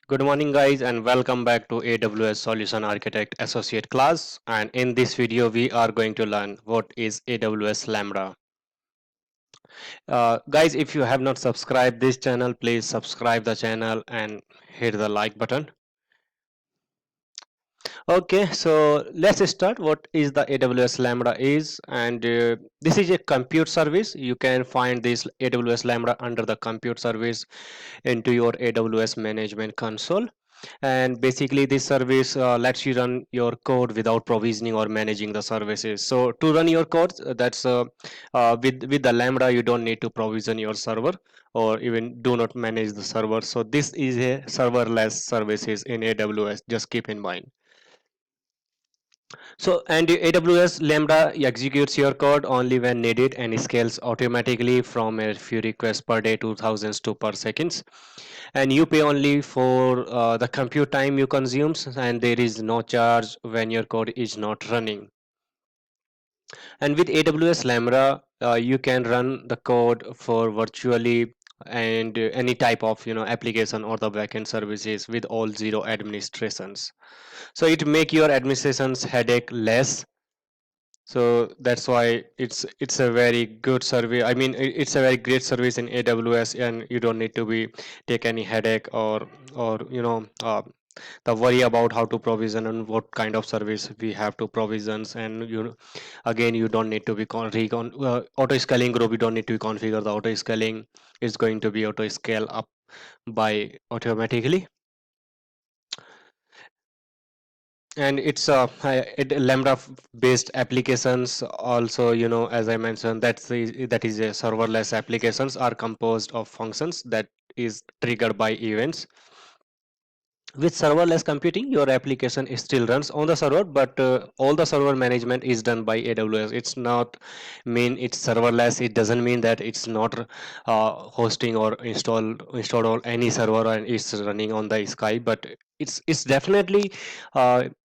Good morning guys and welcome back to AWS Solution Architect Associate class, and in this video we are going to learn what is AWS Lambda. Guys, if you have not subscribed this channel, please subscribe the channel and hit the like button. Okay, so let's start. What is the AWS Lambda is, and this is a compute service. You can find this AWS Lambda under the compute service into your AWS management console. And basically this service lets you run your code without provisioning or managing the services. So to run your code, that's with the Lambda you don't need to provision your server or even do not manage the server. So this is a serverless services in AWS, just keep in mind. So, and AWS Lambda executes your code only when needed and scales automatically from a few requests per day to thousands to per seconds. And you pay only for the compute time you consume, and there is no charge when your code is not running. And with AWS Lambda, you can run the code for virtually and any type of application or the backend services with all zero administrations. So it make your administrations headache less. So that's why it's a very good service. I mean, it's a very great service in AWS, and you don't need to be take any headache or the worry about how to provision and what kind of service we have to provisions. And again, you don't need to be auto scaling group. You don't need to configure the auto scaling. It's going to be auto scale up by automatically. And it's lambda based applications also, as I mentioned, that is a serverless applications are composed of functions that is triggered by events. With serverless computing, your application still runs on the server, but all the server management is done by AWS. It's not mean it's serverless. It doesn't mean that it's not hosting or installed on any server and it's running on the sky, but it's definitely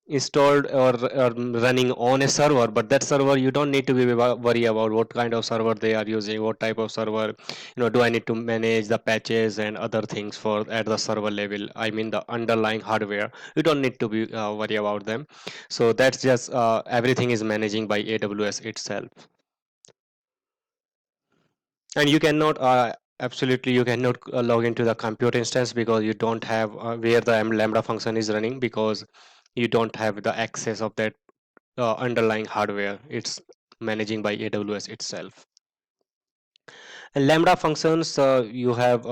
installed or running on a server. But that server, you don't need to be worry about what kind of server they are using, what type of server, do I need to manage the patches and other things for at the server level. I mean the underlying hardware, you don't need to be worry about them. So that's just everything is managing by AWS itself. And you cannot absolutely you cannot log into the compute instance because you don't have where the lambda function is running, because you don't have the access of that underlying hardware. It's managing by AWS itself. And lambda functions, you have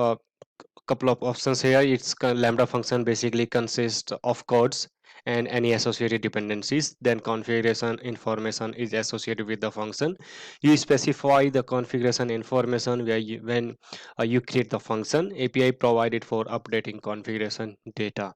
couple of options here. Lambda function basically consists of codes and any associated dependencies. Then configuration information is associated with the function. You specify the configuration information when you create the function. API provided for updating configuration data.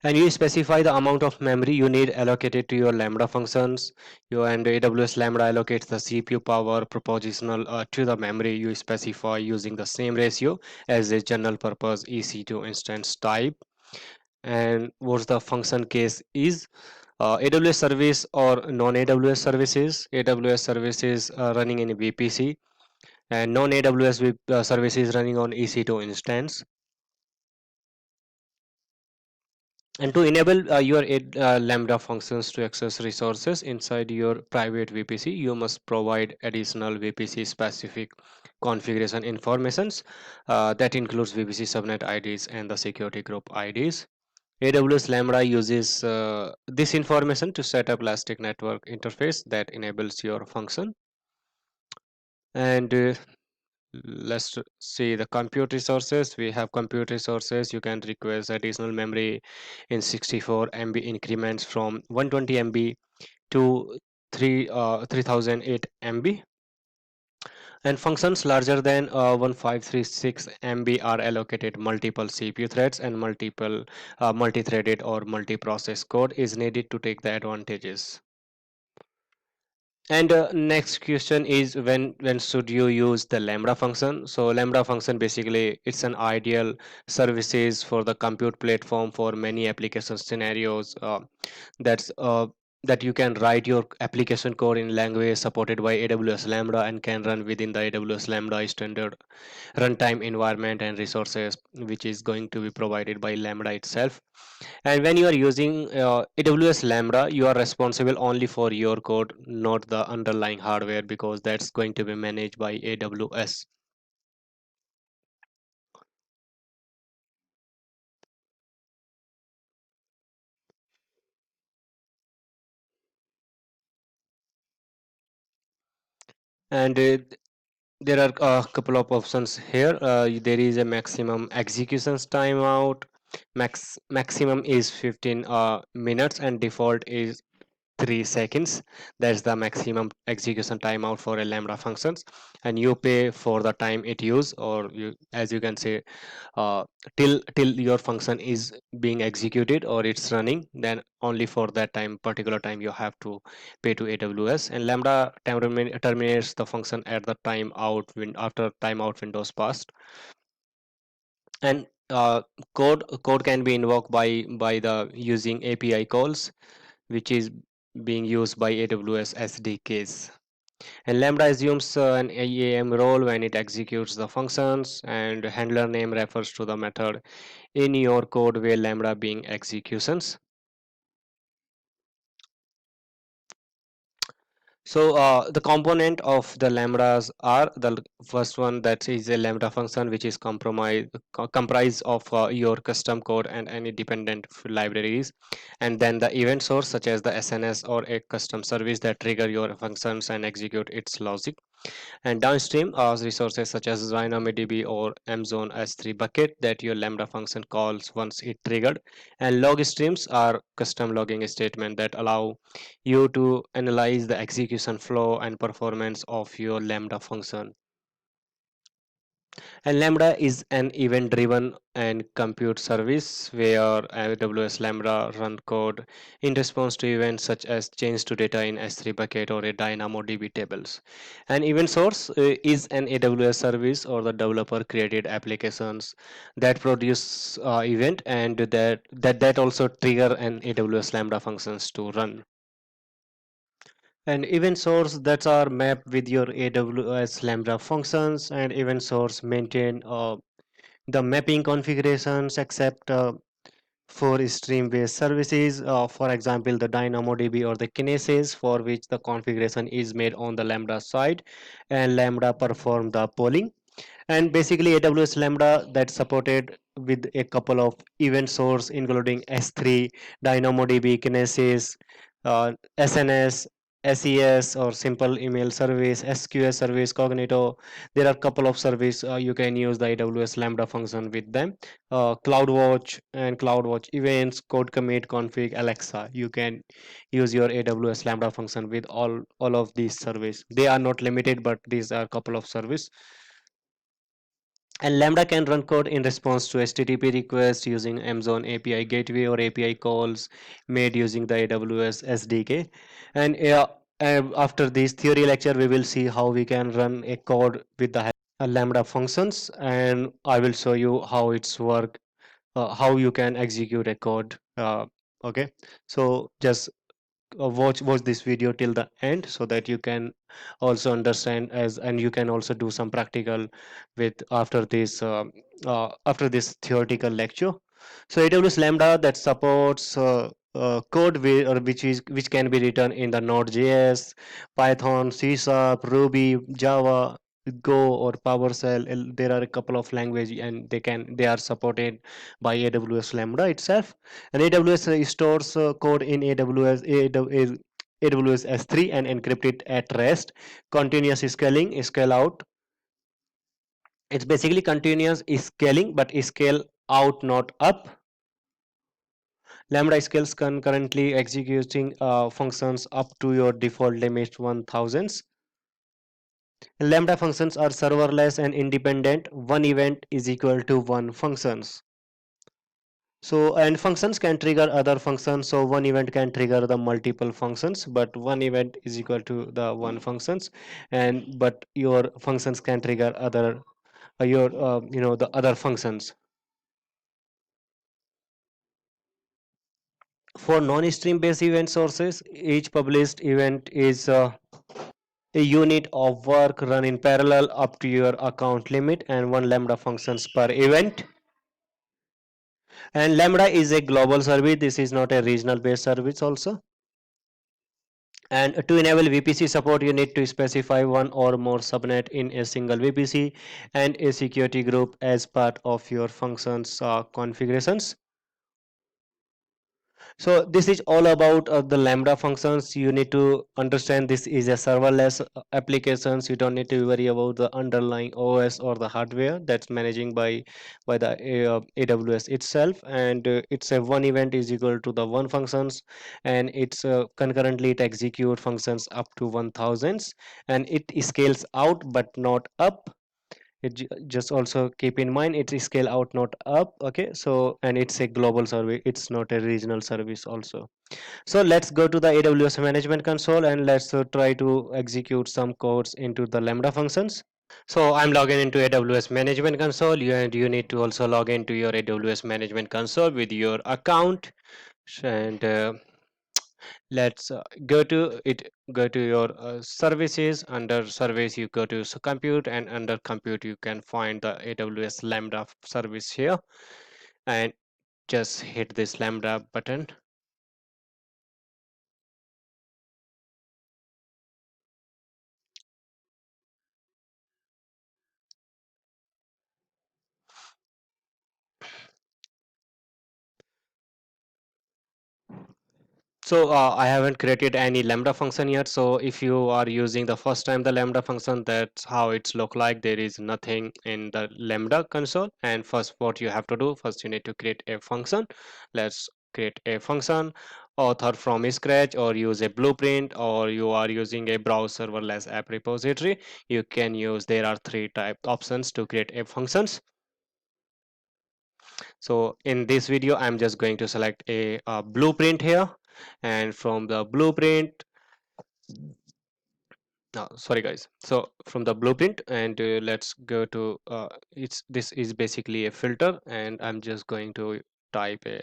And you specify the amount of memory you need allocated to your lambda functions. And AWS lambda allocates the CPU power proportional to the memory you specify using the same ratio as a general purpose EC2 instance type. And what's the function case is, AWS service or non-AWS services. AWS services running in VPC, and non-AWS services running on EC2 instance. And to enable your lambda functions to access resources inside your private VPC, you must provide additional VPC specific configuration informations that includes VPC subnet IDs and the security group IDs. AWS Lambda uses this information to set up Elastic Network interface that enables your function. And let's see the compute resources. We have compute resources. You can request additional memory in 64 MB increments from 120 MB to 3008 MB. And functions larger than 1536 MB are allocated multiple CPU threads, and multiple multi-threaded or multi-process code is needed to take the advantages. And next question is, when should you use the lambda function? So lambda function basically it's an ideal services for the compute platform for many application scenarios. That's that you can write your application code in language supported by AWS Lambda and can run within the AWS Lambda standard runtime environment and resources, which is going to be provided by Lambda itself. And when you are using AWS Lambda, you are responsible only for your code, not the underlying hardware, because that's going to be managed by AWS. And there are a couple of options here. There is a maximum executions timeout. Maximum is 15 minutes and default is 3 seconds. That's the maximum execution timeout for a lambda functions, and you pay for the time it use, or you, as you can say, uh, till your function is being executed or it's running, then only for that time, particular time, you have to pay to AWS. And lambda terminates the function at the after timeout windows passed. And code can be invoked by the using API calls, which is being used by AWS SDKs. And Lambda assumes an AAM role when it executes the functions, and handler name refers to the method in your code where Lambda being executions. So the component of the lambdas are the first one, that is a lambda function, which is comprised of your custom code and any dependent libraries, and then the event source such as the SNS or a custom service that trigger your functions and execute its logic. And downstream are resources such as DynamoDB or Amazon S3 bucket that your Lambda function calls once it triggered. And log streams are custom logging statement that allow you to analyze the execution flow and performance of your Lambda function. And Lambda is an event-driven and compute service where AWS Lambda run code in response to events such as change to data in S3 bucket or a DynamoDB tables. An event source is an AWS service or the developer created applications that produce event, and that also trigger an AWS Lambda functions to run. And event source that are mapped with your AWS Lambda functions, and event source maintain the mapping configurations except for stream-based services, for example, the DynamoDB or the Kinesis, for which the configuration is made on the Lambda side, and Lambda perform the polling. And basically, AWS Lambda that supported with a couple of event source, including S3, DynamoDB, Kinesis, SNS, SES or simple email service, SQS service, Cognito. There are a couple of service you can use the AWS Lambda function with them. CloudWatch and CloudWatch events, code commit, config, Alexa. You can use your AWS Lambda function with all of these service. They are not limited, but these are a couple of service. And Lambda can run code in response to HTTP requests using Amazon API gateway or API calls made using the AWS SDK. And after this theory lecture, we will see how we can run a code with the Lambda functions, and I will show you how it's work, how you can execute a code. Okay, so just watch this video till the end so that you can also understand as, and you can also do some practical with after this theoretical lecture. So AWS Lambda that supports code or which can be written in the Node.js, Python, C Sharp, Ruby, Java, Go or PowerShell. There are a couple of language, and they are supported by AWS Lambda itself. And AWS stores code in AWS S3 and encrypt it at rest. Continuous scaling, scale out. It's basically continuous scaling, but scale out, not up. Lambda scales concurrently executing functions up to your default limit 1000s. Lambda functions are serverless and independent. One event is equal to one functions. So, and functions can trigger other functions. So one event can trigger the multiple functions, but one event is equal to the one functions. And but your functions can trigger other your the other functions. For non-stream based event sources, each published event is a unit of work run in parallel up to your account limit and one lambda functions per event. And lambda is a global service. This is not a regional based service also. And to enable VPC support, you need to specify one or more subnet in a single VPC and a security group as part of your functions configurations. So this is all about the lambda functions. You need to understand this is a serverless applications. You don't need to worry about the underlying OS or the hardware that's managing by the AWS itself. And it's a one event is equal to the one functions, and it's concurrently it execute functions up to 1000s, and it scales out but not up. Just also keep in mind it's scale out not up. Okay, so and it's a global service, it's not a regional service also. So let's go to the AWS management console and let's try to execute some codes into the lambda functions. So I'm logging into AWS management console, and you need to also log into your AWS management console with your account. And let's go to your services. Under service you go to compute, and under compute you can find the AWS lambda service here, and just hit this lambda button. So I haven't created any lambda function yet. So if you are using the first time the lambda function, that's how it's look like. There is nothing in the lambda console. And first, what you have to do, first you need to create a function. Let's create a function, author from scratch, or use a blueprint, or you are using a browse serverless app repository. You can use, there are three type options to create a functions. So in this video, I'm just going to select a blueprint here, and from the blueprint, no, sorry guys. So from the blueprint, and let's go to it's this is basically a filter, and I'm just going to type a.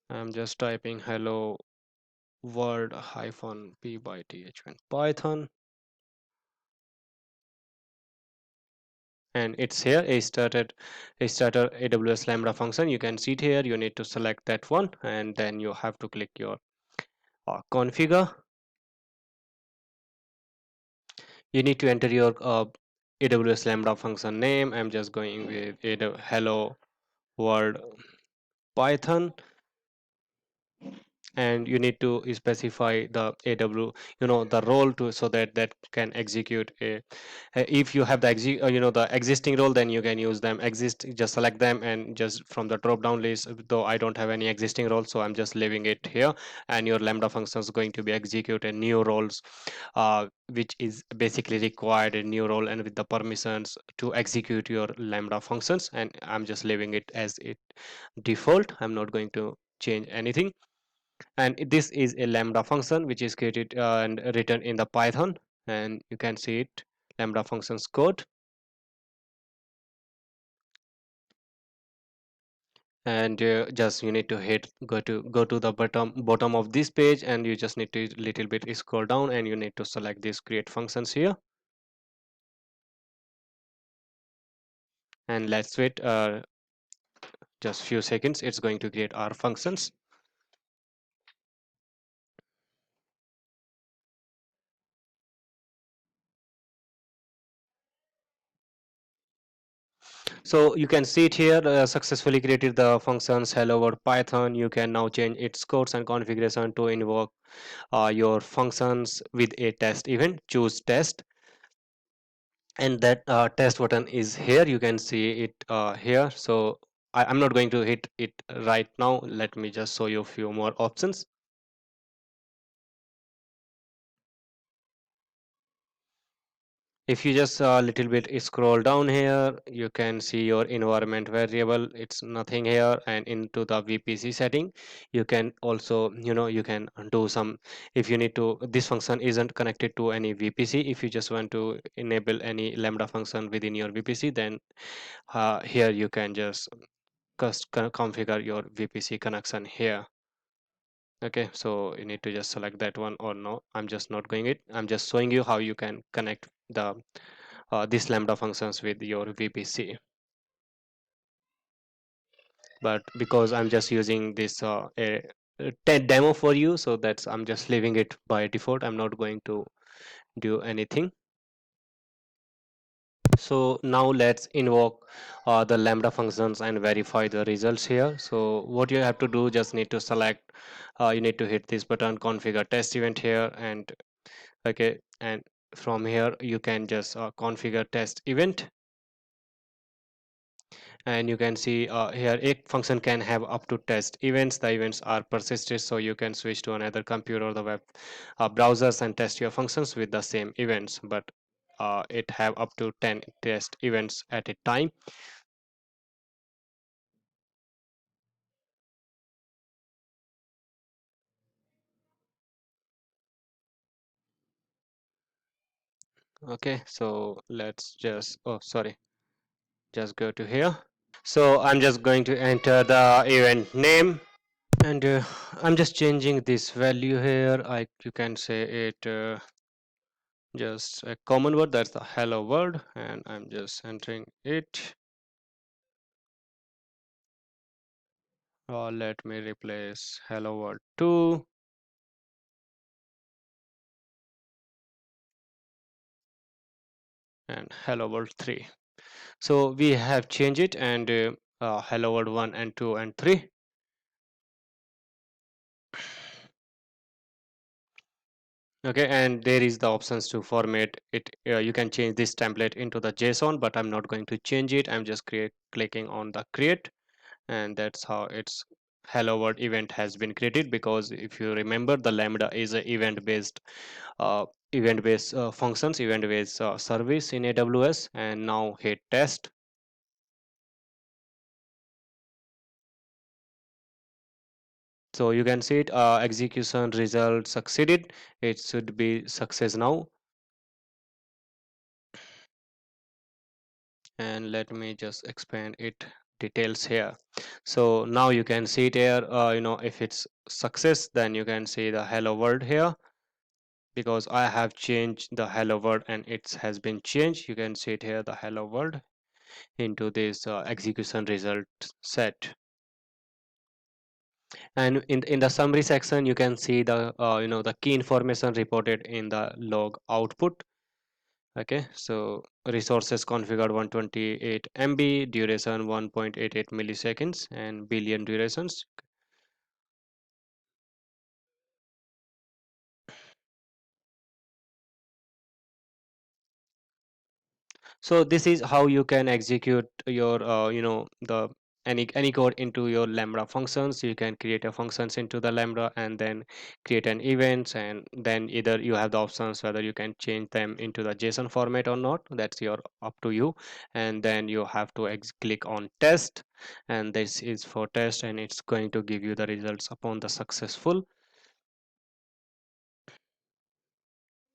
I'm just typing hello world hyphen p by th and Python, and it's here a starter AWS lambda function. You can see it here. You need to select that one, and then you have to click your configure. You need to enter your AWS lambda function name. I'm just going with hello world Python, and you need to specify the AW, the role to, so that that can execute a. If you have the the existing role, then you can use them exist, just select them, and just from the drop down list, though I don't have any existing role, so I'm just leaving it here. And your lambda function is going to be executed new roles, which is basically required a new role and with the permissions to execute your lambda functions, and I'm just leaving it as it default. I'm not going to change anything. And this is a lambda function which is created and written in the Python, and you can see it, lambda functions code. And just you need to hit go to the bottom of this page, and you just need to little bit scroll down, and you need to select these create functions here, and let's wait just few seconds. It's going to create our functions. So you can see it here, successfully created the functions hello world Python. You can now change its codes and configuration to invoke your functions with a test event. Choose test, and that test button is here. You can see it here. So I'm not going to hit it right now. Let me just show you a few more options. If you just a little bit scroll down here, you can see your environment variable. It's nothing here, and into the VPC setting, you can also, you can do some. If you need to, this function isn't connected to any VPC. If you just want to enable any lambda function within your VPC, then here you can just configure your VPC connection here. Okay, so you need to just select that one, or no, I'm just not going it. I'm just showing you how you can connect the these Lambda functions with your VPC. But because I'm just using this demo for you, so that's I'm just leaving it by default. I'm not going to do anything. So now let's invoke the Lambda functions and verify the results here. So what you have to do, just need to select, you need to hit this button, configure test event here, and okay, and from here you can just configure test event, and you can see here a function can have up to test events. The events are persisted, so you can switch to another computer or the web browsers and test your functions with the same events, but it have up to 10 test events at a time. Okay, so let's just, oh sorry, just go to here. So I'm just going to enter the event name, and I'm just changing this value here. You can say it just a common word, that's the hello word, and I'm just entering it. Let me replace hello world 2 and hello world 3. So we have changed it, and hello world 1 and 2 and 3. Okay, and there is the options to format it. You can change this template into the JSON, but I'm not going to change it. I'm just clicking on the create, and that's how its hello world event has been created. Because if you remember, the Lambda is a uh, event based functions, event based service in AWS. And now hit test. So you can see it, execution result succeeded. It should be success now. And let me just expand it details here. So now you can see it here, if it's success, then you can see the hello world here. Because I have changed the hello world and it has been changed, you can see it here, the hello world into this execution result set. And in the summary section, you can see the the key information reported in the log output. Okay, so resources configured 128 MB, duration 1.88 milliseconds, and billion durations. So this is how you can execute your the any code into your Lambda functions. You can create a functions into the Lambda and then create an events, and then either you have the options whether you can change them into the JSON format or not. That's your up to you. And then you have to click on test, and this is for test, and it's going to give you the results upon the successful.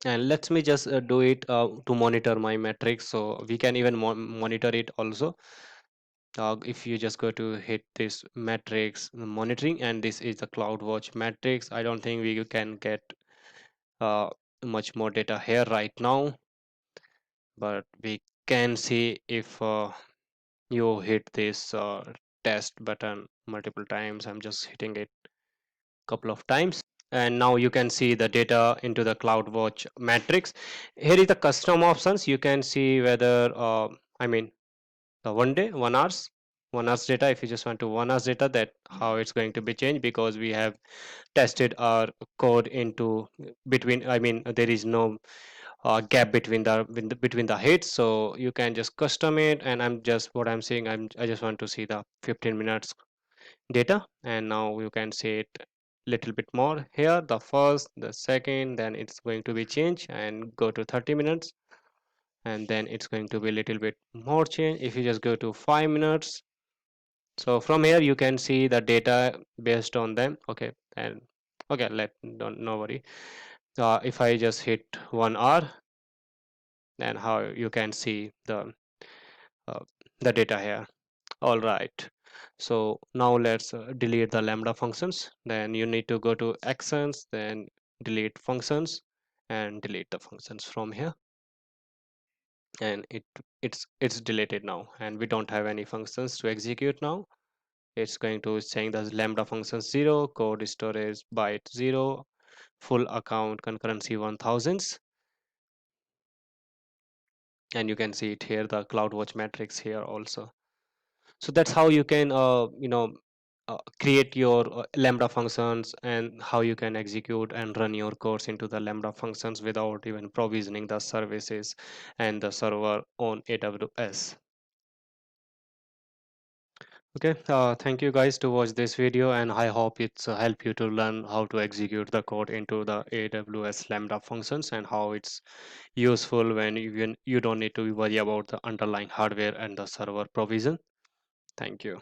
And let me just do it to monitor my metrics, so we can even monitor it also. If you just go to hit this metrics monitoring, and this is the CloudWatch metrics. I don't think we can get uh, much more data here right now, but we can see if you hit this test button multiple times. I'm just hitting it couple of times, and now you can see the data into the CloudWatch metrics. Here is the custom options. You can see whether I mean the 1 day 1 hours 1 hours data. If you just want to 1 hours data, that how it's going to be changed, because we have tested our code into between, I mean there is no gap between the hits. So you can just custom it, and I'm just what I'm saying, I just want to see the 15 minutes data. And now you can see it little bit more here, the first, the second, then it's going to be changed and go to 30 minutes, and then it's going to be a little bit more change if you just go to 5 minutes. So from here you can see the data based on them. Okay, and okay, don't no worry. If I just hit 1 hour, then how you can see uh, the data here. All right. So now let's delete the lambda functions. Then you need to go to actions, then delete functions, and delete the functions from here. And it's deleted now, and we don't have any functions to execute now. It's going to saying the lambda function 0, code storage byte 0, full account concurrency 1000s, and you can see it here, the CloudWatch metrics here also. So that's how you can create your lambda functions, and how you can execute and run your course into the lambda functions without even provisioning the services and the server on AWS. Okay, thank you guys to watch this video, and I hope it's help you to learn how to execute the code into the AWS Lambda functions, and how it's useful when you don't need to worry about the underlying hardware and the server provision. Thank you.